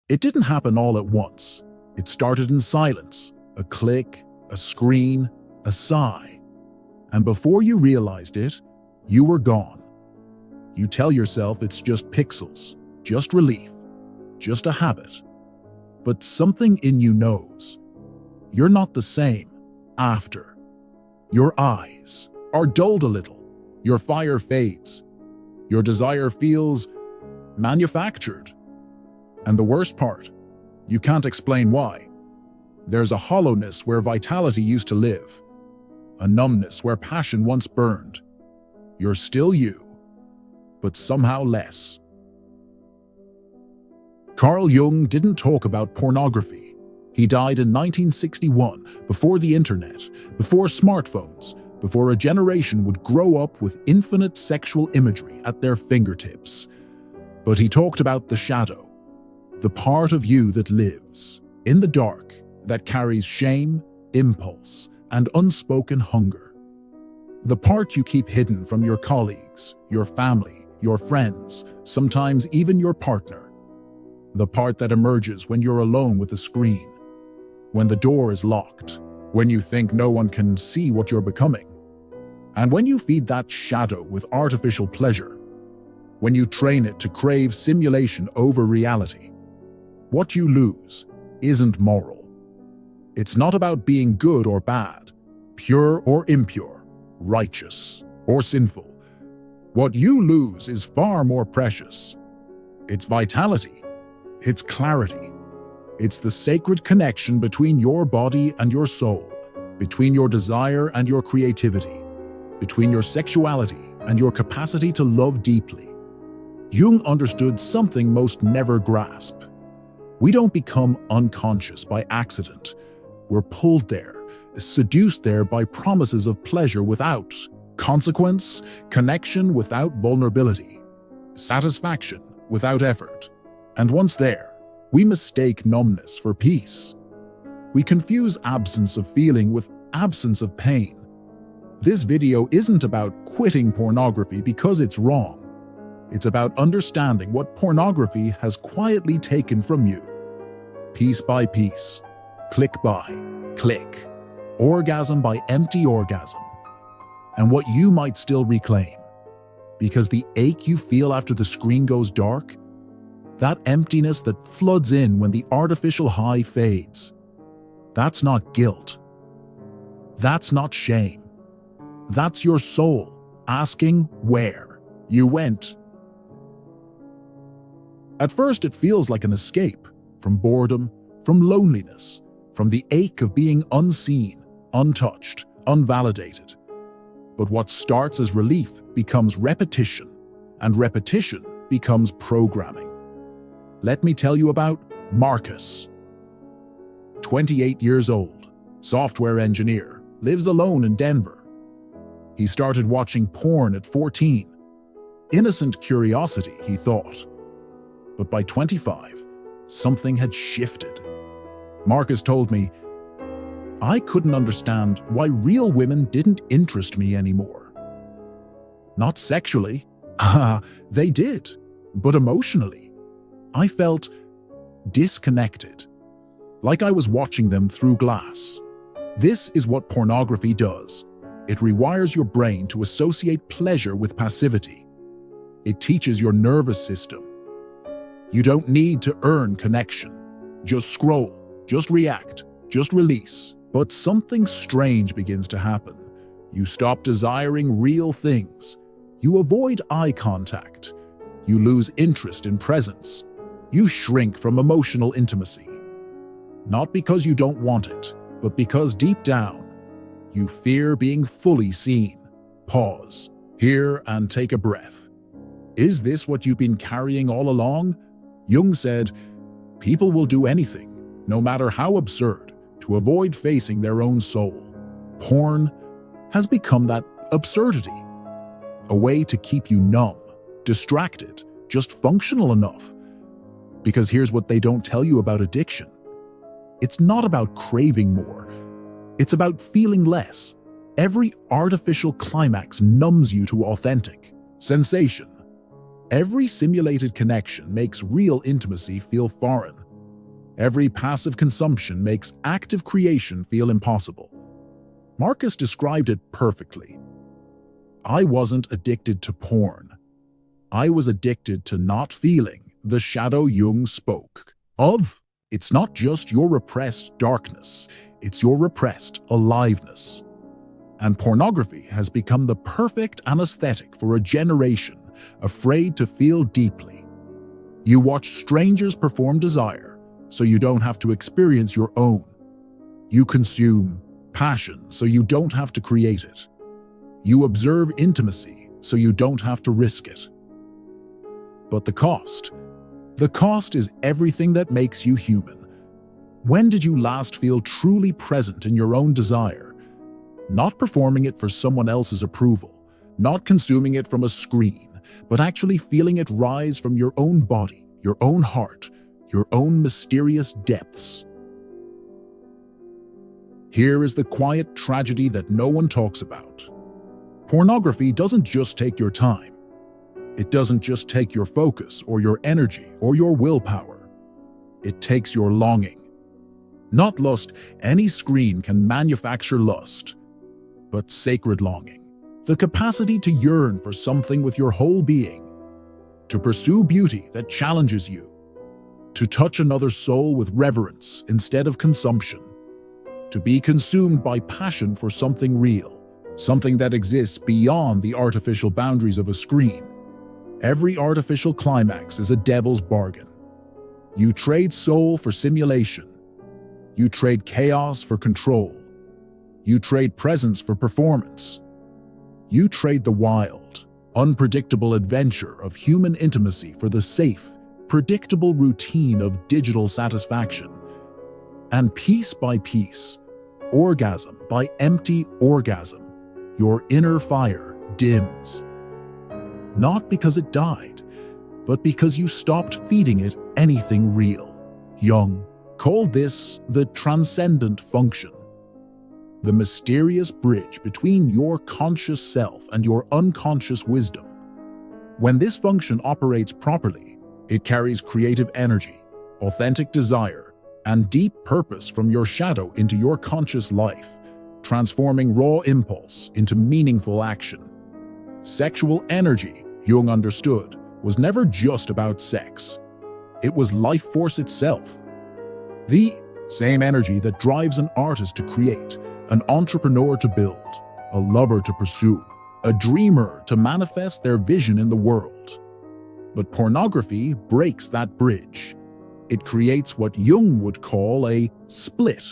It didn't happen all at once. It started in silence, a click, a screen, a sigh. And before you realized it, you were gone. You tell yourself it's just pixels, just relief, just a habit. But something in you knows. You're not the same after. Your eyes are dulled a little. Your fire fades. Your desire feels manufactured. And the worst part, you can't explain why. There's a hollowness where vitality used to live, a numbness where passion once burned. You're still you, but somehow less. Carl Jung didn't talk about pornography. He died in 1961, before the internet, before smartphones, before a generation would grow up with infinite sexual imagery at their fingertips. But he talked about the shadow, the part of you that lives in the dark, that carries shame, impulse, and unspoken hunger. The part you keep hidden from your colleagues, your family, your friends, sometimes even your partner. The part that emerges when you're alone with a screen, when the door is locked, when you think no one can see what you're becoming. And when you feed that shadow with artificial pleasure, when you train it to crave simulation over reality, what you lose isn't moral. It's not about being good or bad, pure or impure, righteous or sinful. What you lose is far more precious. It's vitality. It's clarity. It's the sacred connection between your body and your soul, between your desire and your creativity, between your sexuality and your capacity to love deeply. Jung understood something most never grasp. We don't become unconscious by accident. We're pulled there, seduced there by promises of pleasure without consequence, connection without vulnerability, satisfaction without effort. And once there, we mistake numbness for peace. We confuse absence of feeling with absence of pain. This video isn't about quitting pornography because it's wrong. It's about understanding what pornography has quietly taken from you. Piece by piece, click by click, orgasm by empty orgasm. And what you might still reclaim. Because the ache you feel after the screen goes dark, that emptiness that floods in when the artificial high fades, that's not guilt. That's not shame. That's your soul asking where you went. At first, it feels like an escape from boredom, from loneliness, from the ache of being unseen, untouched, unvalidated. But what starts as relief becomes repetition, and repetition becomes programming. Let me tell you about Marcus. 28 years old, software engineer, lives alone in Denver. He started watching porn at 14. Innocent curiosity, he thought. But by 25, something had shifted. Marcus told me, I couldn't understand why real women didn't interest me anymore. Not sexually. They did, but emotionally. I felt disconnected, like I was watching them through glass. This is what pornography does. It rewires your brain to associate pleasure with passivity. It teaches your nervous system. You don't need to earn connection. Just scroll, just react, just release. But something strange begins to happen. You stop desiring real things. You avoid eye contact. You lose interest in presence. You shrink from emotional intimacy. Not because you don't want it, but because deep down, you fear being fully seen. Pause, hear, and take a breath. Is this what you've been carrying all along? Jung said, people will do anything, no matter how absurd, to avoid facing their own soul. Porn has become that absurdity, a way to keep you numb, distracted, just functional enough. Because here's what they don't tell you about addiction. It's not about craving more. It's about feeling less. Every artificial climax numbs you to authentic sensation. Every simulated connection makes real intimacy feel foreign. Every passive consumption makes active creation feel impossible. Marcus described it perfectly. I wasn't addicted to porn. I was addicted to not feeling the shadow Jung spoke of. It's not just your repressed darkness, it's your repressed aliveness. And pornography has become the perfect anesthetic for a generation afraid to feel deeply. You watch strangers perform desire, so you don't have to experience your own. You consume passion, so you don't have to create it. You observe intimacy, so you don't have to risk it. But the cost is everything that makes you human. When did you last feel truly present in your own desire? Not performing it for someone else's approval, not consuming it from a screen, but actually feeling it rise from your own body, your own heart, your own mysterious depths. Here is the quiet tragedy that no one talks about. Pornography doesn't just take your time. It doesn't just take your focus or your energy or your willpower. It takes your longing. Not lust. Any screen can manufacture lust, but sacred longing. The capacity to yearn for something with your whole being, to pursue beauty that challenges you, to touch another soul with reverence instead of consumption, to be consumed by passion for something real, something that exists beyond the artificial boundaries of a screen. Every artificial climax is a devil's bargain. You trade soul for simulation. You trade chaos for control. You trade presence for performance. You trade the wild, unpredictable adventure of human intimacy for the safe, predictable routine of digital satisfaction. And piece by piece, orgasm by empty orgasm, your inner fire dims. Not because it died, but because you stopped feeding it anything real. Jung called this the transcendent function, the mysterious bridge between your conscious self and your unconscious wisdom. When this function operates properly, it carries creative energy, authentic desire, and deep purpose from your shadow into your conscious life, transforming raw impulse into meaningful action. Sexual energy, Jung understood, was never just about sex. It was life force itself. The same energy that drives an artist to create, an entrepreneur to build, a lover to pursue, a dreamer to manifest their vision in the world. But pornography breaks that bridge. It creates what Jung would call a split,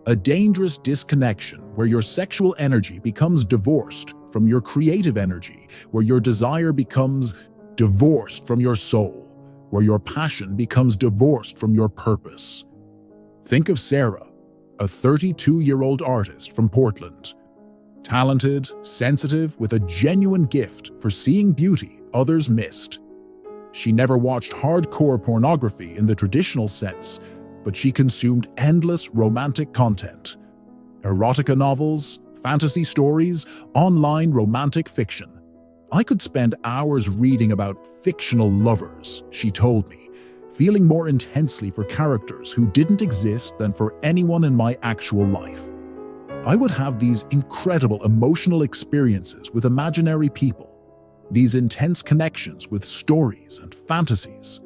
a dangerous disconnection where your sexual energy becomes divorced from your creative energy, where your desire becomes divorced from your soul, where your passion becomes divorced from your purpose. Think of Sarah, a 32-year-old artist from Portland. Talented, sensitive, with a genuine gift for seeing beauty others missed. She never watched hardcore pornography in the traditional sense, but she consumed endless romantic content. Erotica novels, fantasy stories, online romantic fiction. I could spend hours reading about fictional lovers, she told me, feeling more intensely for characters who didn't exist than for anyone in my actual life. I would have these incredible emotional experiences with imaginary people, these intense connections with stories and fantasies.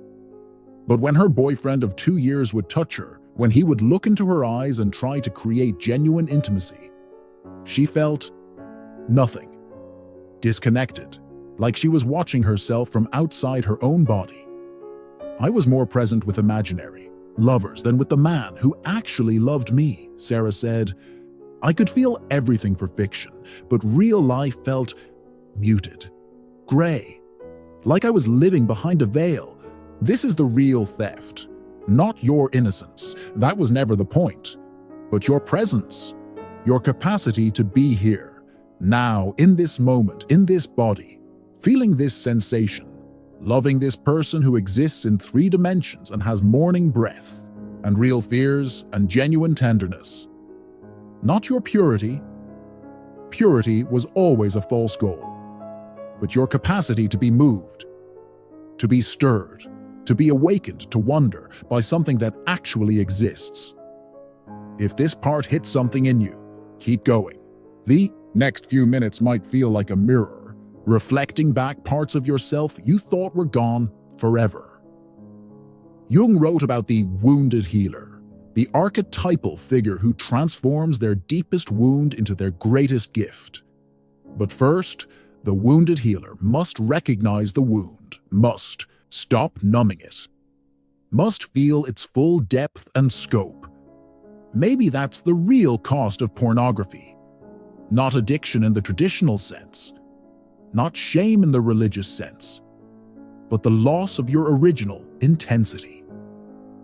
But when her boyfriend of 2 years would touch her, when he would look into her eyes and try to create genuine intimacy, she felt nothing, disconnected, like she was watching herself from outside her own body. I was more present with imaginary lovers than with the man who actually loved me, Sarah said. I could feel everything for fiction, but real life felt muted, gray, like I was living behind a veil. This is the real theft, not your innocence. That was never the point, but your presence, your capacity to be here, now, in this moment, in this body, feeling this sensation, loving this person who exists in 3 dimensions and has morning breath, and real fears and genuine tenderness. Not your purity. Purity was always a false goal, but your capacity to be moved, to be stirred, to be awakened to wonder by something that actually exists. If this part hits something in you, keep going. The next few minutes might feel like a mirror, reflecting back parts of yourself you thought were gone forever. Jung wrote about the wounded healer, the archetypal figure who transforms their deepest wound into their greatest gift. But first, the wounded healer must recognize the wound, must stop numbing it, must feel its full depth and scope. Maybe that's the real cost of pornography. Not addiction in the traditional sense, not shame in the religious sense, but the loss of your original intensity.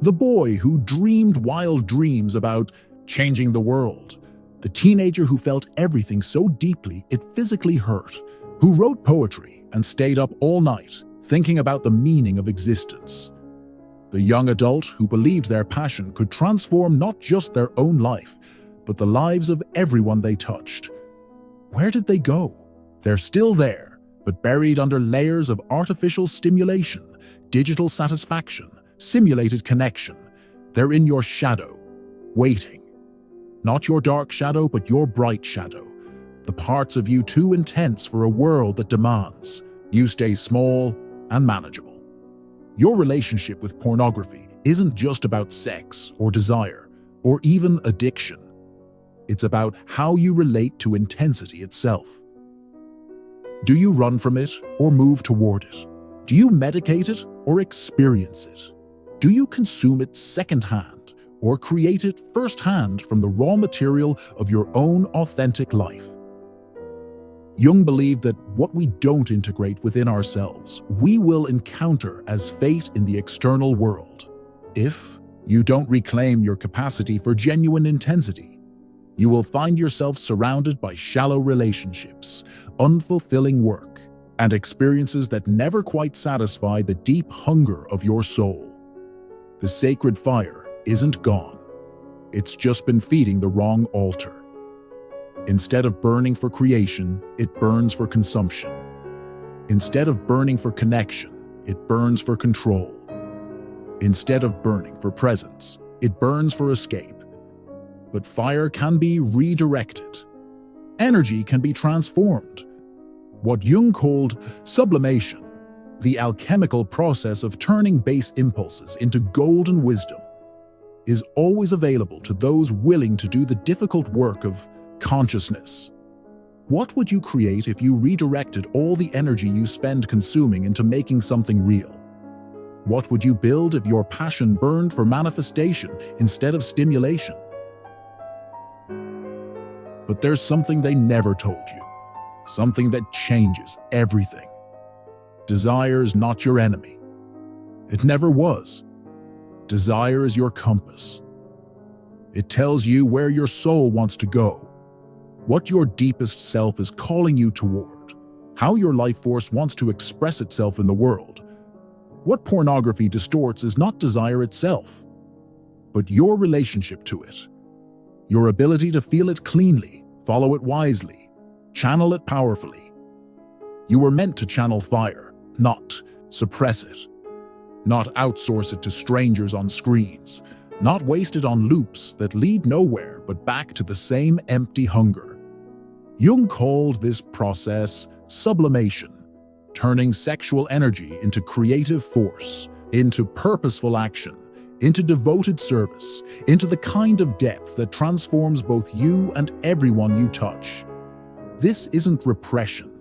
The boy who dreamed wild dreams about changing the world, the teenager who felt everything so deeply it physically hurt, who wrote poetry and stayed up all night thinking about the meaning of existence. The young adult who believed their passion could transform not just their own life, but the lives of everyone they touched. Where did they go? They're still there, but buried under layers of artificial stimulation, digital satisfaction, simulated connection. They're in your shadow, waiting. Not your dark shadow, but your bright shadow. The parts of you too intense for a world that demands you stay small and manageable. Your relationship with pornography isn't just about sex or desire or even addiction. It's about how you relate to intensity itself. Do you run from it or move toward it? Do you medicate it or experience it? Do you consume it secondhand or create it firsthand from the raw material of your own authentic life? Jung believed that what we don't integrate within ourselves, we will encounter as fate in the external world. If you don't reclaim your capacity for genuine intensity, you will find yourself surrounded by shallow relationships, unfulfilling work, and experiences that never quite satisfy the deep hunger of your soul. The sacred fire isn't gone. It's just been feeding the wrong altar. Instead of burning for creation, it burns for consumption. Instead of burning for connection, it burns for control. Instead of burning for presence, it burns for escape. But fire can be redirected. Energy can be transformed. What Jung called sublimation, the alchemical process of turning base impulses into golden wisdom, is always available to those willing to do the difficult work of consciousness. What would you create if you redirected all the energy you spend consuming into making something real? What would you build if your passion burned for manifestation instead of stimulation? But there's something they never told you, something that changes everything. Desire is not your enemy. It never was. Desire is your compass. It tells you where your soul wants to go, what your deepest self is calling you toward, how your life force wants to express itself in the world. What pornography distorts is not desire itself, but your relationship to it. Your ability to feel it cleanly, follow it wisely, channel it powerfully. You were meant to channel fire, not suppress it. Not outsource it to strangers on screens. Not waste it on loops that lead nowhere but back to the same empty hunger. Jung called this process sublimation, turning sexual energy into creative force, into purposeful action, into devoted service, into the kind of depth that transforms both you and everyone you touch. This isn't repression,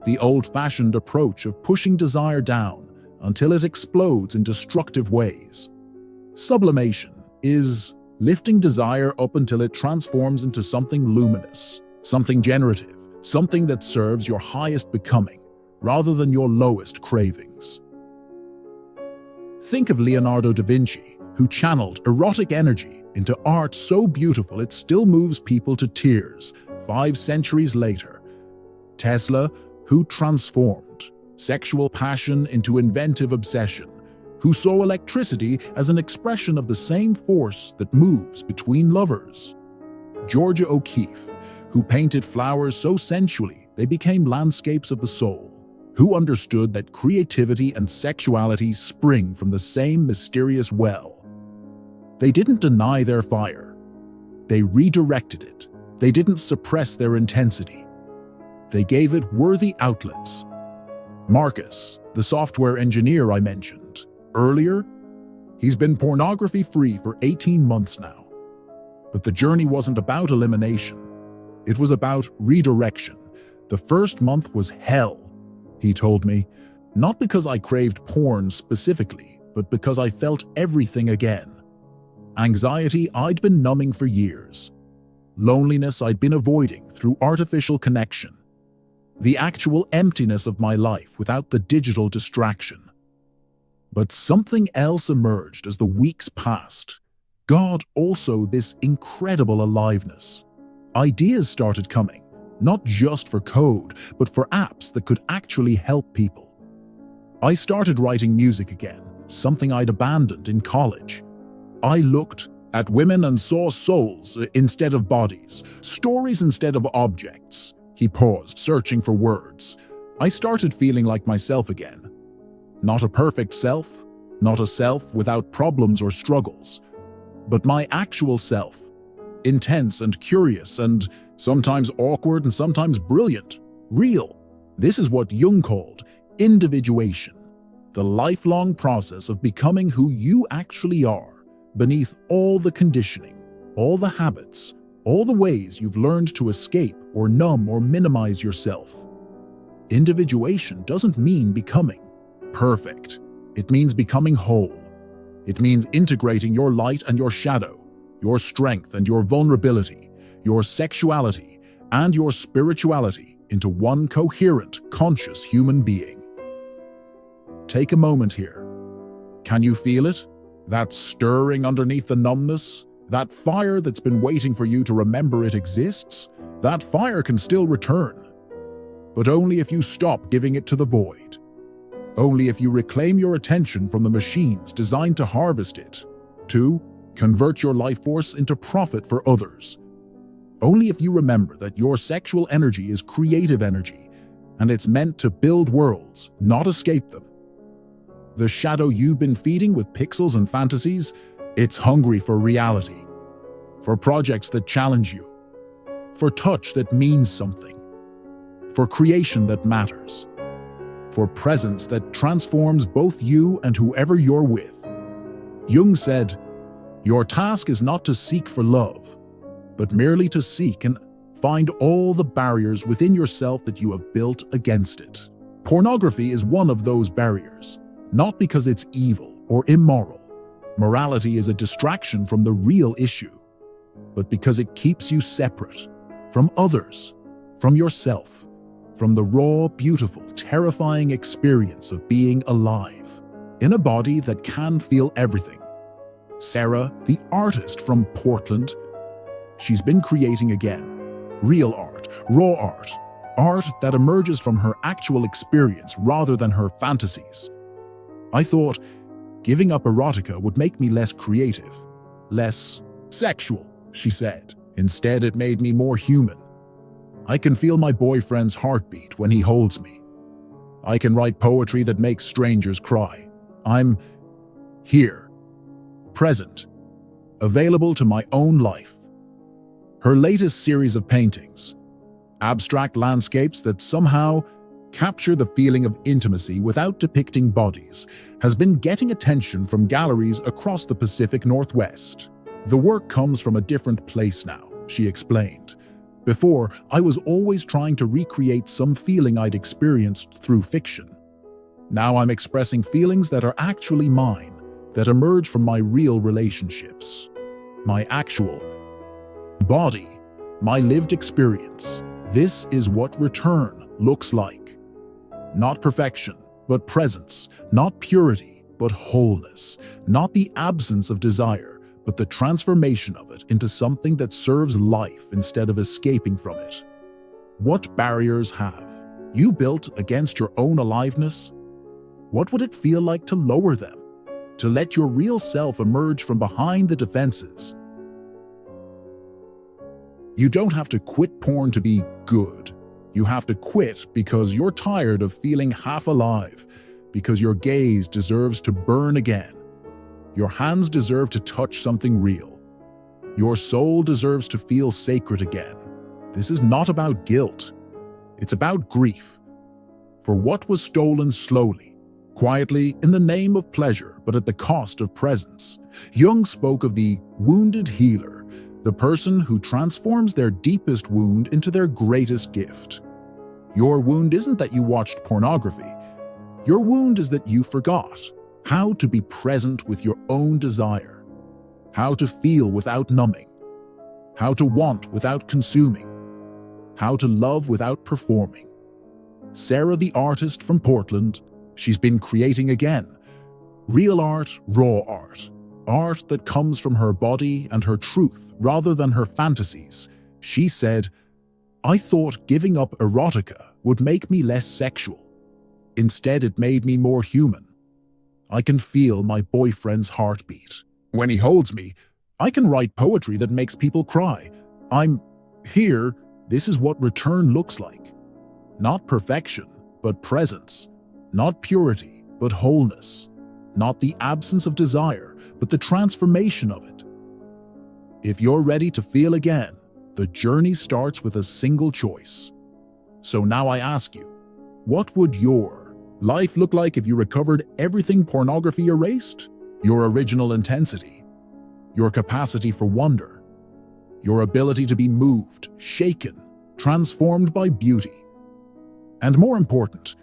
the old-fashioned approach of pushing desire down until it explodes in destructive ways. Sublimation is lifting desire up until it transforms into something luminous, something generative, something that serves your highest becoming rather than your lowest cravings. Think of Leonardo da Vinci, who channeled erotic energy into art so beautiful it still moves people to tears 5 centuries later. Tesla, who transformed sexual passion into inventive obsession, who saw electricity as an expression of the same force that moves between lovers. Georgia O'Keeffe, who painted flowers so sensually they became landscapes of the soul. who understood that creativity and sexuality spring from the same mysterious well. They didn't deny their fire. They redirected it. They didn't suppress their intensity. They gave it worthy outlets. Marcus, the software engineer I mentioned earlier, he's been pornography-free for 18 months now. But the journey wasn't about elimination. It was about redirection. The first month was hell, he told me, not because I craved porn specifically, but because I felt everything again. Anxiety I'd been numbing for years. Loneliness I'd been avoiding through artificial connection. The actual emptiness of my life without the digital distraction. But something else emerged as the weeks passed. God also this incredible aliveness. Ideas started coming, not just for code, but for apps that could actually help people. I started writing music again, something I'd abandoned in college. I looked at women and saw souls instead of bodies, stories instead of objects. He paused, searching for words. I started feeling like myself again. Not a perfect self, not a self without problems or struggles, but my actual self, intense and curious and sometimes awkward and sometimes brilliant, real. This is what Jung called individuation, the lifelong process of becoming who you actually are, beneath all the conditioning, all the habits, all the ways you've learned to escape or numb or minimize yourself. Individuation doesn't mean becoming perfect. It means becoming whole. It means integrating your light and your shadow, your strength and your vulnerability, your sexuality and your spirituality into one coherent, conscious human being. Take a moment here. Can you feel it? That stirring underneath the numbness? That fire that's been waiting for you to remember it exists? That fire can still return. But only if you stop giving it to the void. Only if you reclaim your attention from the machines designed to harvest it. 2. Convert your life force into profit for others. Only if you remember that your sexual energy is creative energy, and it's meant to build worlds, not escape them. The shadow you've been feeding with pixels and fantasies, it's hungry for reality, for projects that challenge you, for touch that means something, for creation that matters, for presence that transforms both you and whoever you're with. Jung said, "Your task is not to seek for love, but merely to seek and find all the barriers within yourself that you have built against it." Pornography is one of those barriers, not because it's evil or immoral. Morality is a distraction from the real issue, but because it keeps you separate from others, from yourself, from the raw, beautiful, terrifying experience of being alive in a body that can feel everything. Sarah, the artist from Portland, she's been creating again. Real art, raw art, art that emerges from her actual experience rather than her fantasies. I thought giving up erotica would make me less creative, less sexual, she said. Instead, it made me more human. I can feel my boyfriend's heartbeat when he holds me. I can write poetry that makes strangers cry. I'm here, present, available to my own life. Her latest series of paintings, abstract landscapes that somehow capture the feeling of intimacy without depicting bodies, has been getting attention from galleries across the Pacific Northwest. The work comes from a different place now, she explained. Before, I was always trying to recreate some feeling I'd experienced through fiction. Now I'm expressing feelings that are actually mine, that emerge from my real relationships. My actual body, my lived experience. This is what return looks like. Not perfection, but presence. Not purity, but wholeness. Not the absence of desire, but the transformation of it into something that serves life instead of escaping from it. What barriers have you built against your own aliveness? What would it feel like to lower them? To let your real self emerge from behind the defenses? You don't have to quit porn to be good. You have to quit because you're tired of feeling half alive, because your gaze deserves to burn again. Your hands deserve to touch something real. Your soul deserves to feel sacred again. This is not about guilt. It's about grief. For what was stolen slowly, quietly, in the name of pleasure, but at the cost of presence. Jung spoke of the wounded healer, the person who transforms their deepest wound into their greatest gift. Your wound isn't that you watched pornography. Your wound is that you forgot how to be present with your own desire, how to feel without numbing, how to want without consuming, how to love without performing. Sarah, the artist from Portland, she's been creating again. Real art, raw art. Art that comes from her body and her truth rather than her fantasies. She said, "I thought giving up erotica would make me less sexual. Instead, it made me more human. I can feel my boyfriend's heartbeat. When he holds me, I can write poetry that makes people cry. I'm here. This is what return looks like. Not perfection, but presence. Not purity, but wholeness. Not the absence of desire, but the transformation of it." If you're ready to feel again, the journey starts with a single choice. So now I ask you, what would your life look like if you recovered everything pornography erased? Your original intensity, your capacity for wonder, your ability to be moved, shaken, transformed by beauty. And more important,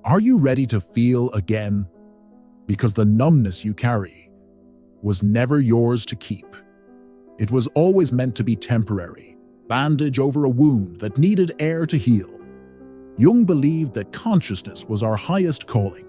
are you ready to feel again? Because the numbness you carry was never yours to keep. It was always meant to be temporary, bandage over a wound that needed air to heal. Jung believed that consciousness was our highest calling,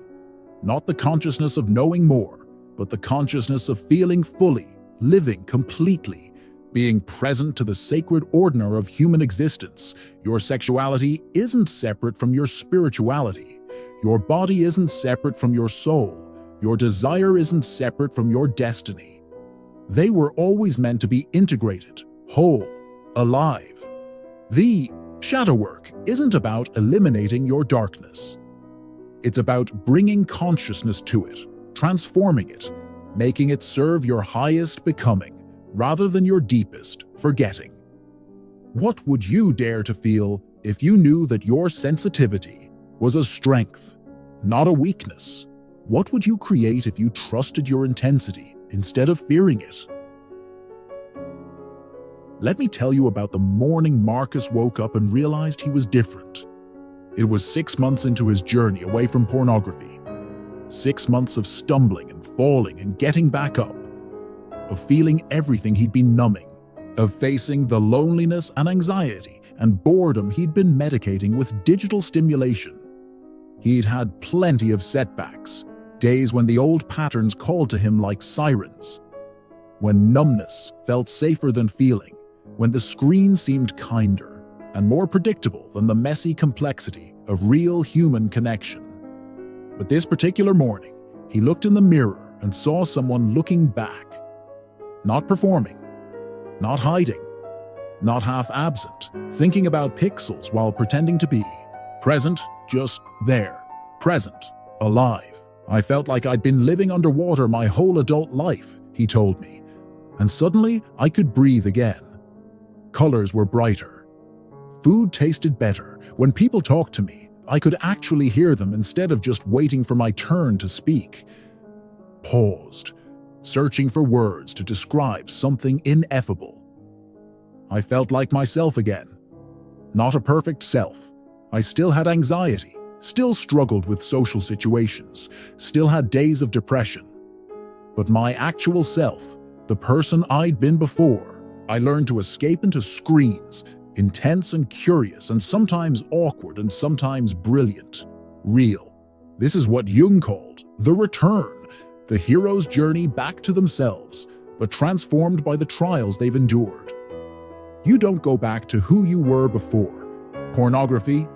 not the consciousness of knowing more, but the consciousness of feeling fully, living completely, being present to the sacred order of human existence. Your sexuality isn't separate from your spirituality. Your body isn't separate from your soul. Your desire isn't separate from your destiny. They were always meant to be integrated, whole, alive. The shadow work isn't about eliminating your darkness. It's about bringing consciousness to it, transforming it, making it serve your highest becoming, rather than your deepest forgetting. What would you dare to feel if you knew that your sensitivity was a strength, not a weakness? What would you create if you trusted your intensity instead of fearing it? Let me tell you about the morning Marcus woke up and realized he was different. It was 6 months into his journey away from pornography. 6 months of stumbling and falling and getting back up, of feeling everything he'd been numbing, of facing the loneliness and anxiety and boredom he'd been medicating with digital stimulation. He'd had plenty of setbacks, days when the old patterns called to him like sirens, when numbness felt safer than feeling, when the screen seemed kinder and more predictable than the messy complexity of real human connection. But this particular morning, he looked in the mirror and saw someone looking back, not performing, not hiding, not half absent, thinking about pixels while pretending to be present, just there, present, alive. "I felt like I'd been living underwater my whole adult life," he told me, "and suddenly I could breathe again. Colors were brighter. Food tasted better. When people talked to me, I could actually hear them instead of just waiting for my turn to speak." Paused, searching for words to describe something ineffable. "I felt like myself again. Not a perfect self. I still had anxiety, still struggled with social situations, still had days of depression. But my actual self, the person I'd been before, I learned to escape into screens, intense and curious and sometimes awkward and sometimes brilliant, real." This is what Jung called the return, the hero's journey back to themselves, but transformed by the trials they've endured. You don't go back to who you were before pornography,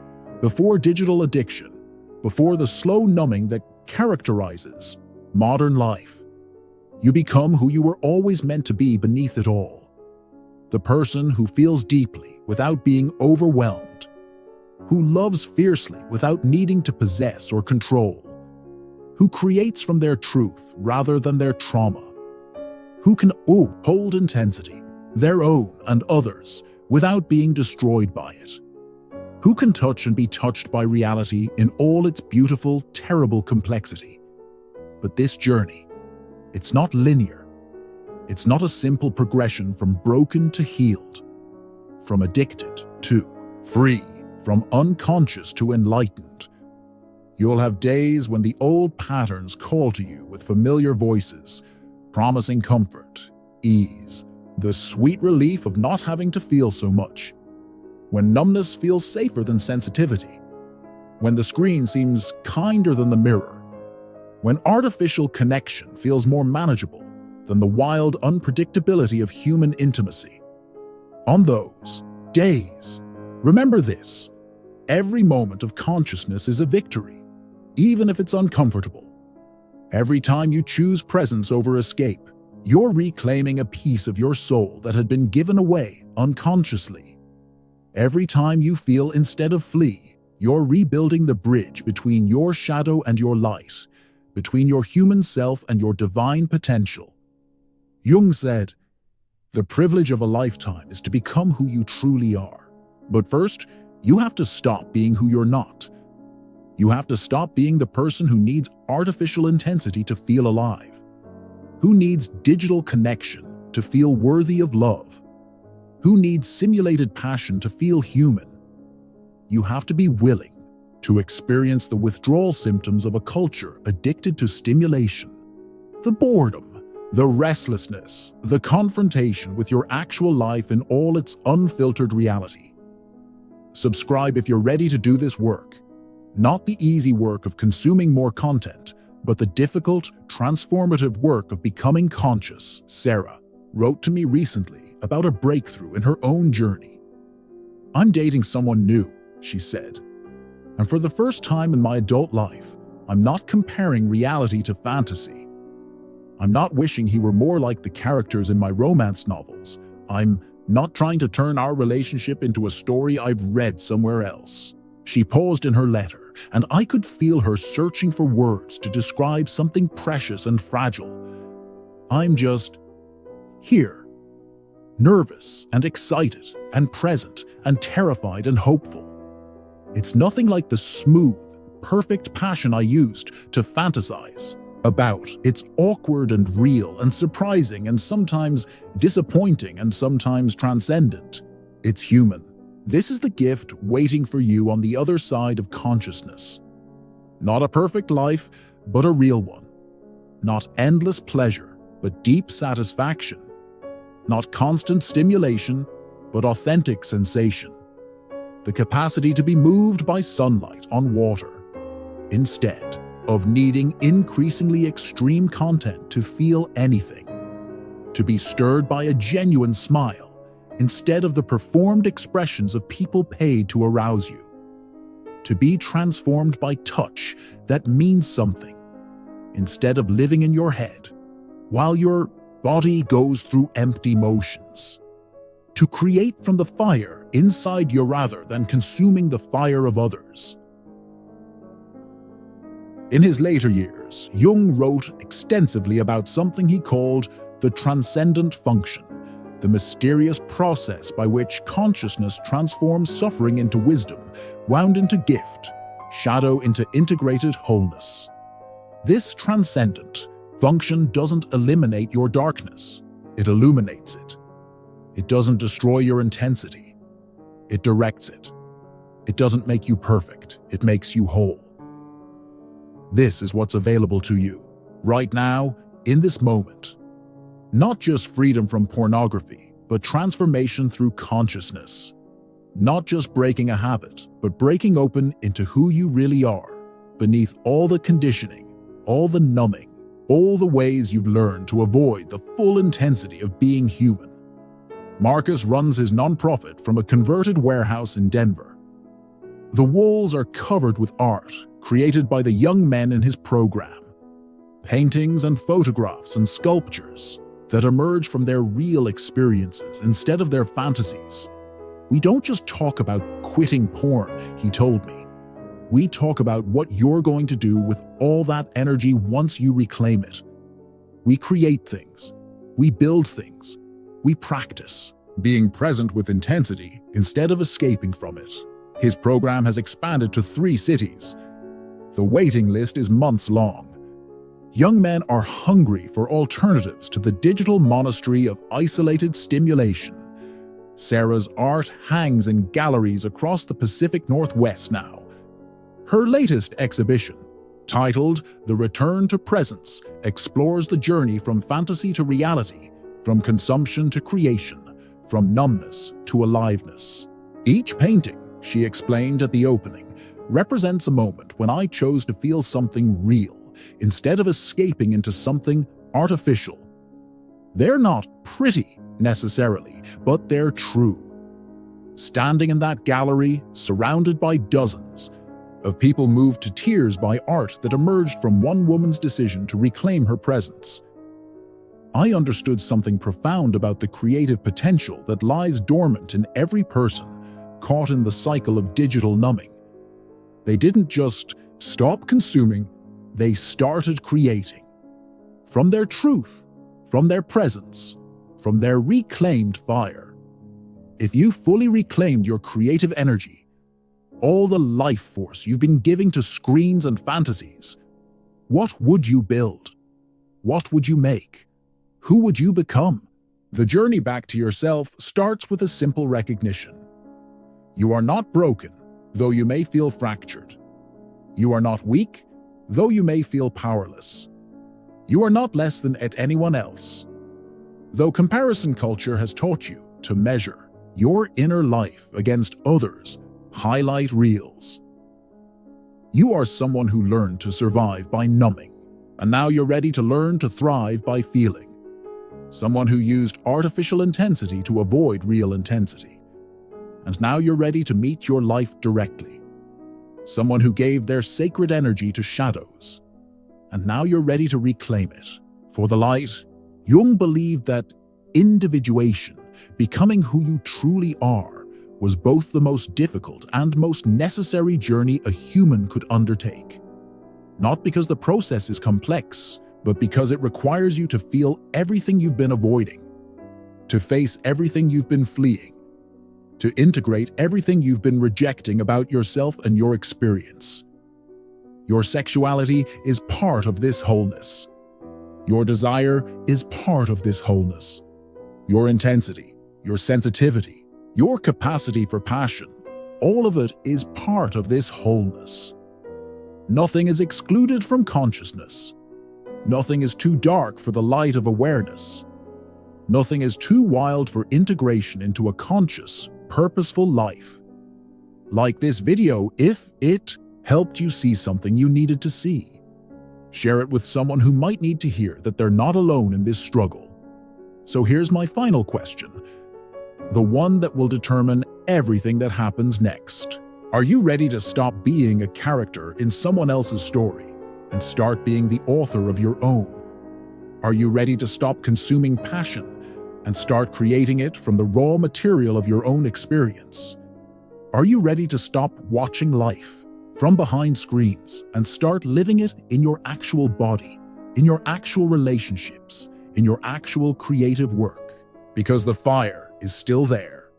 before digital addiction, before the slow numbing that characterizes modern life. You become who you were always meant to be beneath it all. The person who feels deeply without being overwhelmed. who loves fiercely without needing to possess or control, who creates from their truth rather than their trauma, who can hold intensity, their own and others, without being destroyed by it, who can touch and be touched by reality in all its beautiful, terrible complexity. But this journey, it's not linear. It's not a simple progression from broken to healed, from addicted to free, from unconscious to enlightened. You'll have days when the old patterns call to you with familiar voices, promising comfort, ease, the sweet relief of not having to feel so much. When numbness feels safer than sensitivity, when the screen seems kinder than the mirror, when artificial connection feels more manageable than the wild unpredictability of human intimacy. On those days, remember this: every moment of consciousness is a victory, even if it's uncomfortable. Every time you choose presence over escape, you're reclaiming a piece of your soul that had been given away unconsciously. Every time you feel instead of flee, you're rebuilding the bridge between your shadow and your light, between your human self and your divine potential. Jung said, "The privilege of a lifetime is to become who you truly are. But first, you have to stop being who you're not. You have to stop being the person who needs artificial intensity to feel alive, who needs digital connection to feel worthy of love, who needs simulated passion to feel human. You have to be willing to experience the withdrawal symptoms of a culture addicted to stimulation, the boredom, the restlessness, the confrontation with your actual life in all its unfiltered reality. Subscribe if you're ready to do this work. Not the easy work of consuming more content, but the difficult, transformative work of becoming conscious." Sarah wrote to me recently about a breakthrough in her own journey. "I'm dating someone new," she said, "and for the first time in my adult life, I'm not comparing reality to fantasy. I'm not wishing he were more like the characters in my romance novels. I'm not trying to turn our relationship into a story I've read somewhere else." She paused in her letter, and I could feel her searching for words to describe something precious and fragile. "I'm just here, nervous and excited and present and terrified and hopeful. It's nothing like the smooth, perfect passion I used to fantasize about. It's awkward and real and surprising and sometimes disappointing and sometimes transcendent. It's human. This is the gift waiting for you on the other side of consciousness. Not a perfect life, but a real one. Not endless pleasure, but deep satisfaction. Not constant stimulation, but authentic sensation. The capacity to be moved by sunlight on water, instead of needing increasingly extreme content to feel anything. To be stirred by a genuine smile, instead of the performed expressions of people paid to arouse you. To be transformed by touch that means something, instead of living in your head, while your body goes through empty motions. To create from the fire inside you rather than consuming the fire of others. In his later years, Jung wrote extensively about something he called the transcendent function, the mysterious process by which consciousness transforms suffering into wisdom, wound into gift, shadow into integrated wholeness. This transcendent function doesn't eliminate your darkness, it illuminates it. It doesn't destroy your intensity, it directs it. It doesn't make you perfect, it makes you whole. This is what's available to you, right now, in this moment. Not just freedom from pornography, but transformation through consciousness. Not just breaking a habit, but breaking open into who you really are, beneath all the conditioning, all the numbing, all the ways you've learned to avoid the full intensity of being human. Marcus runs his nonprofit from a converted warehouse in Denver. The walls are covered with art created by the young men in his program. Paintings and photographs and sculptures that emerge from their real experiences instead of their fantasies. We don't just talk about quitting porn, he told me. We talk about what you're going to do with all that energy once you reclaim it. We create things. We build things. We practice being present with intensity instead of escaping from it. His program has expanded to 3 cities. The waiting list is months long. Young men are hungry for alternatives to the digital monastery of isolated stimulation. Sarah's art hangs in galleries across the Pacific Northwest now. Her latest exhibition, titled The Return to Presence, explores the journey from fantasy to reality, from consumption to creation, from numbness to aliveness. Each painting, she explained at the opening, represents a moment when I chose to feel something real instead of escaping into something artificial. They're not pretty necessarily, but they're true. Standing in that gallery, surrounded by dozens of people moved to tears by art that emerged from one woman's decision to reclaim her presence, I understood something profound about the creative potential that lies dormant in every person caught in the cycle of digital numbing. They didn't just stop consuming, they started creating. From their truth, from their presence, from their reclaimed fire. If you fully reclaimed your creative energy, all the life force you've been giving to screens and fantasies, what would you build? What would you make? Who would you become? The journey back to yourself starts with a simple recognition. You are not broken, though you may feel fractured. You are not weak, though you may feel powerless. You are not less than at anyone else. Though comparison culture has taught you to measure your inner life against others' highlight reels. You are someone who learned to survive by numbing, and now you're ready to learn to thrive by feeling. Someone who used artificial intensity to avoid real intensity, and now you're ready to meet your life directly. Someone who gave their sacred energy to shadows, and now you're ready to reclaim it for the light. Jung believed that individuation, becoming who you truly are, was both the most difficult and most necessary journey a human could undertake. Not because the process is complex, but because it requires you to feel everything you've been avoiding, to face everything you've been fleeing, to integrate everything you've been rejecting about yourself and your experience. Your sexuality is part of this wholeness. Your desire is part of this wholeness. Your intensity, your sensitivity, your capacity for passion, all of it is part of this wholeness. Nothing is excluded from consciousness. Nothing is too dark for the light of awareness. Nothing is too wild for integration into a conscious, purposeful life. Like this video, if it helped you see something you needed to see, share it with someone who might need to hear that they're not alone in this struggle. So here's my final question, the one that will determine everything that happens next. Are you ready to stop being a character in someone else's story and start being the author of your own? Are you ready to stop consuming passion and start creating it from the raw material of your own experience? Are you ready to stop watching life from behind screens and start living it in your actual body, in your actual relationships, in your actual creative work? Because the fire is still there,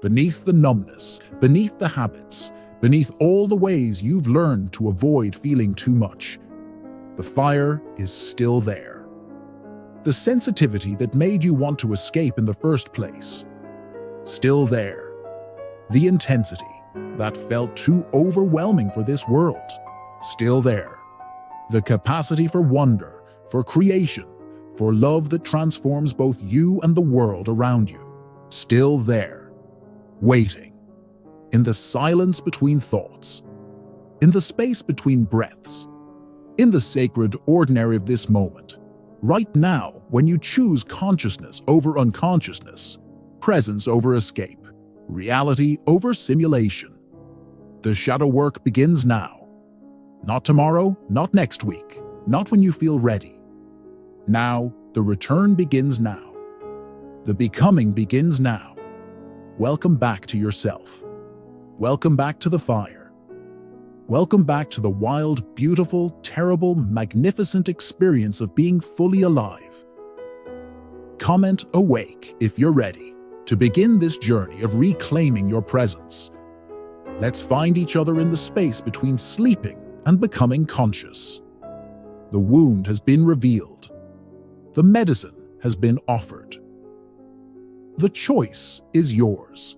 beneath the numbness, beneath the habits, beneath all the ways you've learned to avoid feeling too much. The fire is still there. The sensitivity that made you want to escape in the first place, still there. The intensity that felt too overwhelming for this world, still there. The capacity for wonder, for creation, for love that transforms both you and the world around you, still there, waiting, in the silence between thoughts, in the space between breaths, in the sacred ordinary of this moment, right now when you choose consciousness over unconsciousness, presence over escape, reality over simulation. The shadow work begins now. Not tomorrow, not next week, not when you feel ready. Now, the return begins now. The becoming begins now. Welcome back to yourself. Welcome back to the fire. Welcome back to the wild, beautiful, terrible, magnificent experience of being fully alive. Comment awake if you're ready to begin this journey of reclaiming your presence. Let's find each other in the space between sleeping and becoming conscious. The wound has been revealed. The medicine has been offered. The choice is yours.